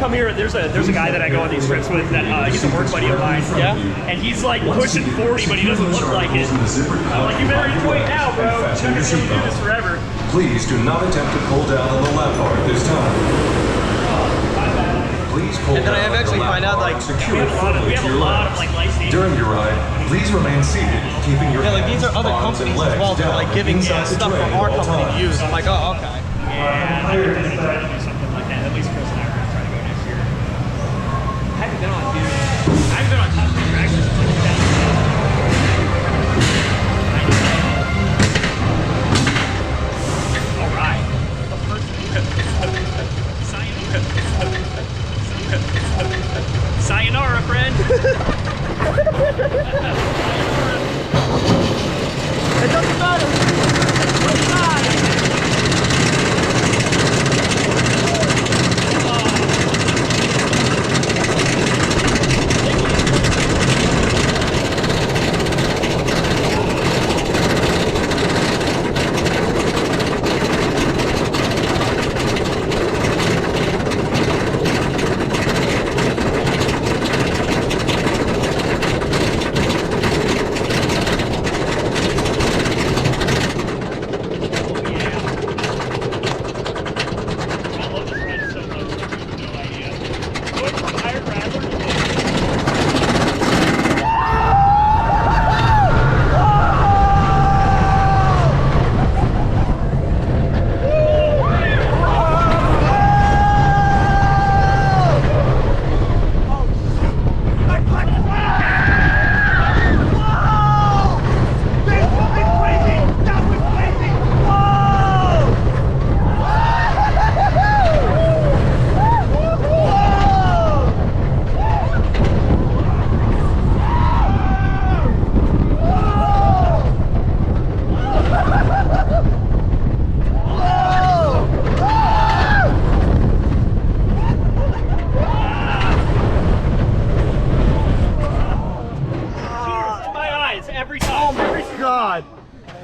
come here, there's a guy that I go on these trips with that he's a work buddy of mine. Yeah. And he's like pushing 40, but he doesn't look like it. I'm like, you better enjoy it now, bro. You're not gonna be able to do this forever. Please do not attempt to pull down on the lap bar at this time. Please pull and then I down actually find out like secure firmly to your legs. During your ride, please remain seated, keeping your like these are other companies as well. They're like giving stuff for our company to use. I'm like, oh, okay. Yeah, I heard they're trying to do something like that. At least Chris and I are going to try to go next year. I haven't been on, dude. I haven't been on top speed tracks since like 2010. All right. Sayonara, friend. It doesn't matter. It's not.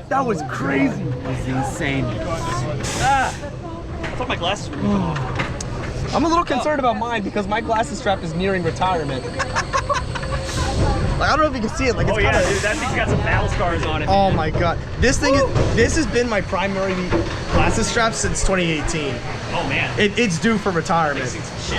That was crazy. It's insane. I thought my glasses were coming off. I'm a little concerned about mine because my glasses strap is nearing retirement. Like, I don't know if you can see it. Like, it's oh yeah, dude, that thing's got some battle scars on it. Oh my god, this has been my primary glasses strap since 2018. Oh man, it's due for retirement. Shit.